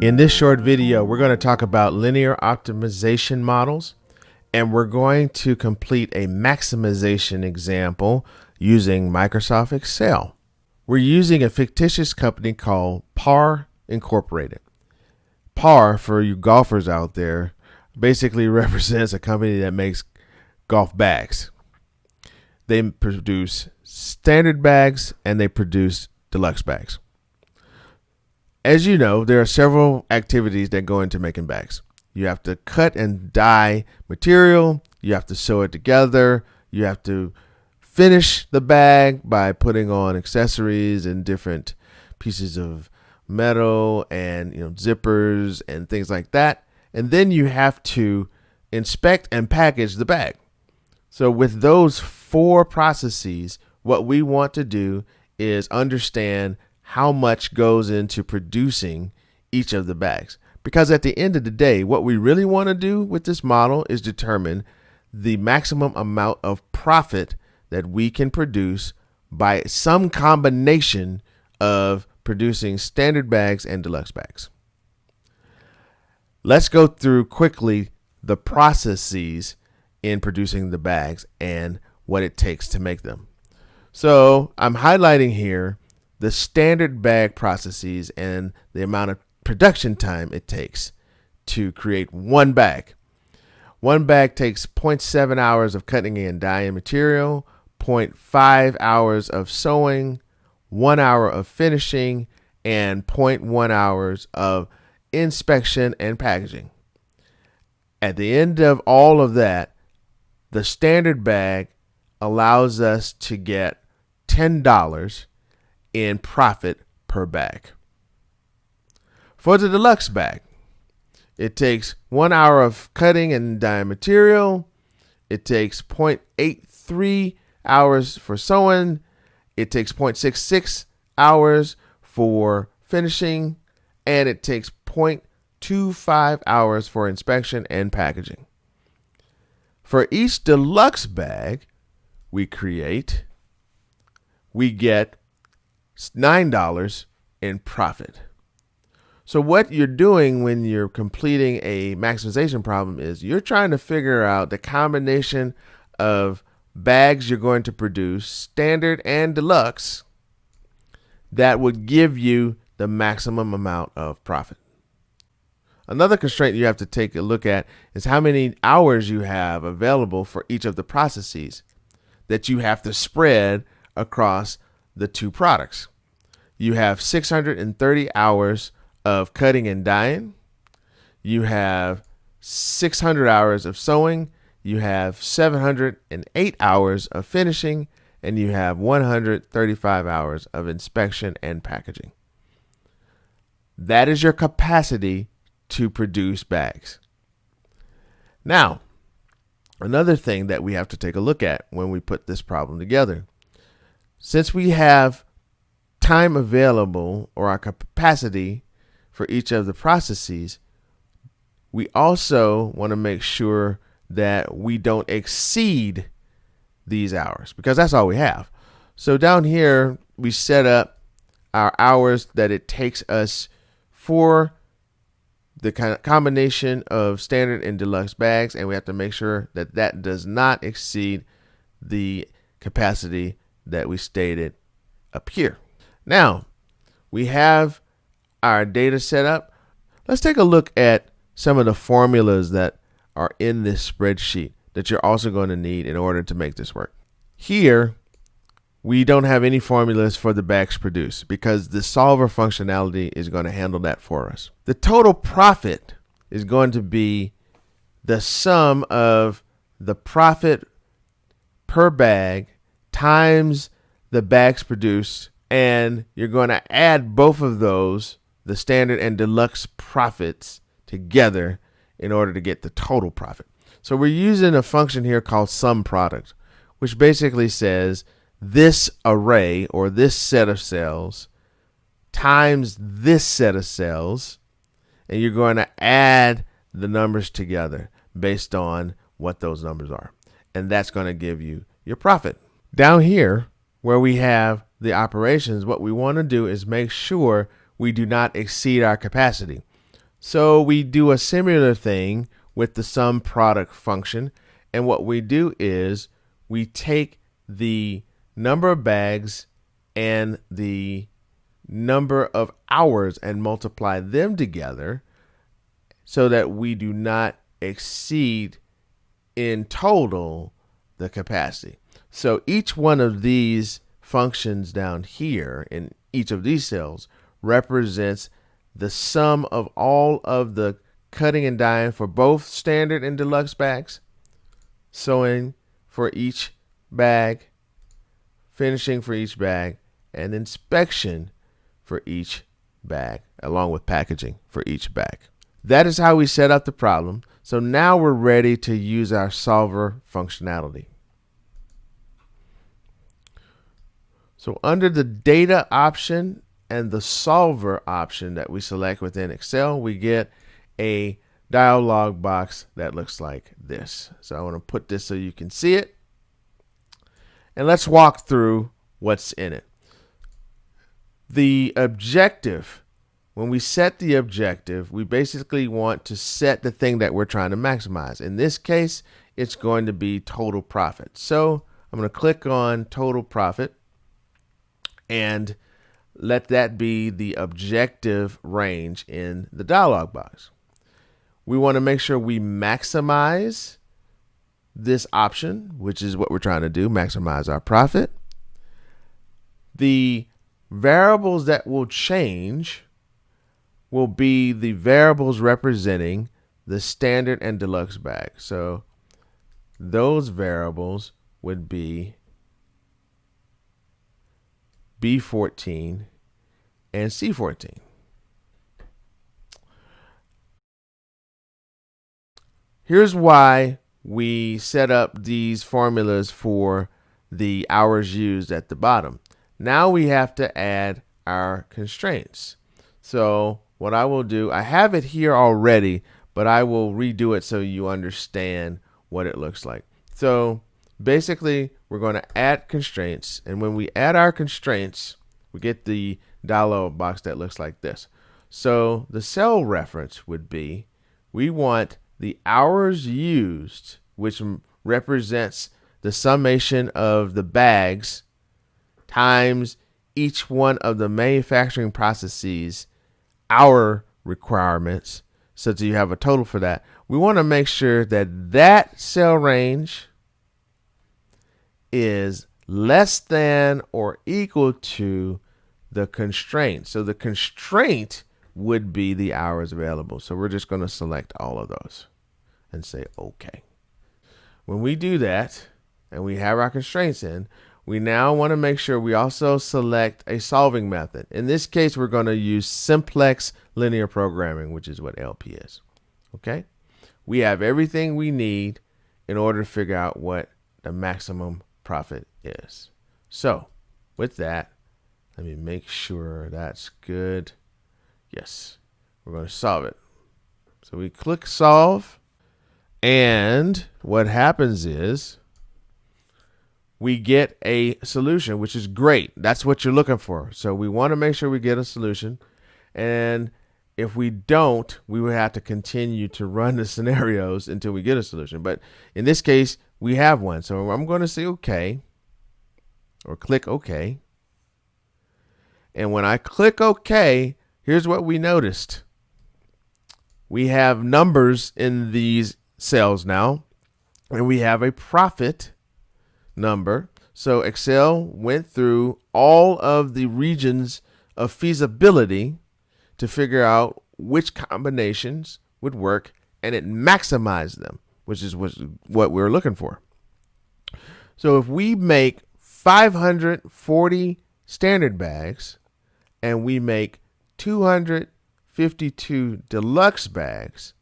In this short video, we're going to talk about linear optimization models, and we're going to complete a maximization example using Microsoft Excel. We're using a fictitious company called PAR Incorporated. PAR, for you golfers out there, basically represents a company that makes golf bags. They produce standard bags and they produce deluxe bags. As you know, there are several activities that go into making bags. You have to cut and dye material. You have to sew it together. You have to finish the bag by putting on accessories and different pieces of metal and zippers and things like that. And then you have to inspect and package the bag. So with those four processes, what we want to do is understand how much goes into producing each of the bags. Because at the end of the day, what we really want to do with this model is determine the maximum amount of profit that we can produce by some combination of producing standard bags and deluxe bags. Let's go through quickly the processes in producing the bags and what it takes to make them. So I'm highlighting here the standard bag processes and the amount of production time it takes to create one bag. One bag takes 0.7 hours of cutting and dyeing material, 0.5 hours of sewing, 1 hour of finishing, and 0.1 hours of inspection and packaging. At the end of all of that, the standard bag allows us to get $10 in profit per bag. For the deluxe bag, it takes 1 hour of cutting and dyeing material. It takes 0.83 hours for sewing. It takes 0.66 hours for finishing, and it takes 0.25 hours for inspection and packaging. For each deluxe bag we get $9 in profit. So what you're doing when you're completing a maximization problem is you're trying to figure out the combination of bags you're going to produce, standard and deluxe, that would give you the maximum amount of profit. Another constraint you have to take a look at is how many hours you have available for each of the processes that you have to spread across the two products. You have 630 hours of cutting and dyeing. You have 600 hours of sewing. You have 708 hours of finishing, and you have 135 hours of inspection and packaging. That is your capacity to produce bags. Now, another thing that we have to take a look at when we put this problem together, since we have time available or our capacity for each of the processes, we also want to make sure that we don't exceed these hours, because that's all we have. So down here, we set up our hours that it takes us for the kind of combination of standard and deluxe bags, and we have to make sure that that does not exceed the capacity that we stated up here. Now, we have our data set up. Let's take a look at some of the formulas that are in this spreadsheet that you're also going to need in order to make this work. Here, we don't have any formulas for the bags produced because the solver functionality is going to handle that for us. The total profit is going to be the sum of the profit per bag times the bags produced, and you're going to add both of those, the standard and deluxe profits, together in order to get the total profit. So we're using a function here called sum product, which basically says this array or this set of cells times this set of cells, and you're going to add the numbers together based on what those numbers are. And that's going to give you your profit. Down here, where we have the operations, what we want to do is make sure we do not exceed our capacity. So we do a similar thing with the sum product function. And what we do is we take the number of bags and the number of hours and multiply them together so that we do not exceed in total the capacity. So each one of these functions down here in each of these cells represents the sum of all of the cutting and dyeing for both standard and deluxe bags, sewing for each bag, finishing for each bag, and inspection for each bag, along with packaging for each bag. That is how we set up the problem. So now we're ready to use our solver functionality. So under the data option and the solver option that we select within Excel, we get a dialog box that looks like this. So I want to put this so you can see it. And let's walk through what's in it. The objective, when we set the objective, we basically want to set the thing that we're trying to maximize. In this case, it's going to be total profit. So I'm going to click on total profit and let that be the objective range in the dialog box. We want to make sure we maximize this option, which is what we're trying to do, maximize our profit. The variables that will change will be the variables representing the standard and deluxe bag. So those variables would be B14 and C14. Here's why we set up these formulas for the hours used at the bottom. Now we have to add our constraints. So what I will do, I have it here already, but I will redo it so you understand what it looks like. So basically, we're going to add constraints, and when we add our constraints, we get the dialog box that looks like this. So the cell reference would be, we want the hours used, which represents the summation of the bags times each one of the manufacturing processes hour requirements, so that you have a total for that. We want to make sure that that cell range is less than or equal to the constraint. So the constraint would be the hours available. So we're just going to select all of those and say OK. When we do that and we have our constraints in, we now want to make sure we also select a solving method. In this case, we're going to use simplex linear programming, which is what LP is. Okay? We have everything we need in order to figure out what the maximum profit is. So with that, let me make sure that's good. Yes, we're going to solve it. So we click solve, and what happens is we get a solution, which is great. That's what you're looking for. So we want to make sure we get a solution, and if we don't, we would have to continue to run the scenarios until we get a solution. But in this case, we have one. So I'm going to say OK, or click OK. And when I click OK, here's what we noticed. We have numbers in these cells now, and we have a profit number. So Excel went through all of the regions of feasibility to figure out which combinations would work, and it maximized them, which is what we're looking for. So if we make 540 standard bags and we make 252 deluxe bags,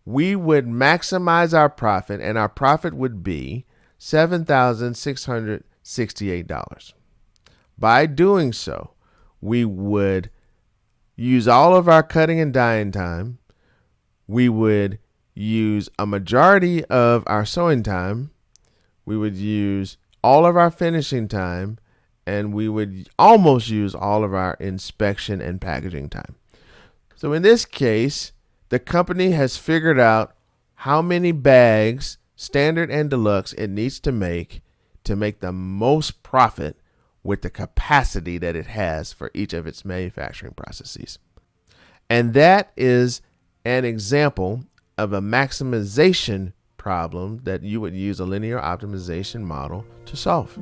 we would maximize our profit, and our profit would be $7,668. By doing so, we would use all of our cutting and dyeing time. We would use a majority of our sewing time. We would use all of our finishing time, and we would almost use all of our inspection and packaging time. So in this case, The company has figured out how many bags, standard and deluxe, it needs to make the most profit with the capacity that it has for each of its manufacturing processes. And that is an example of a maximization problem that you would use a linear optimization model to solve.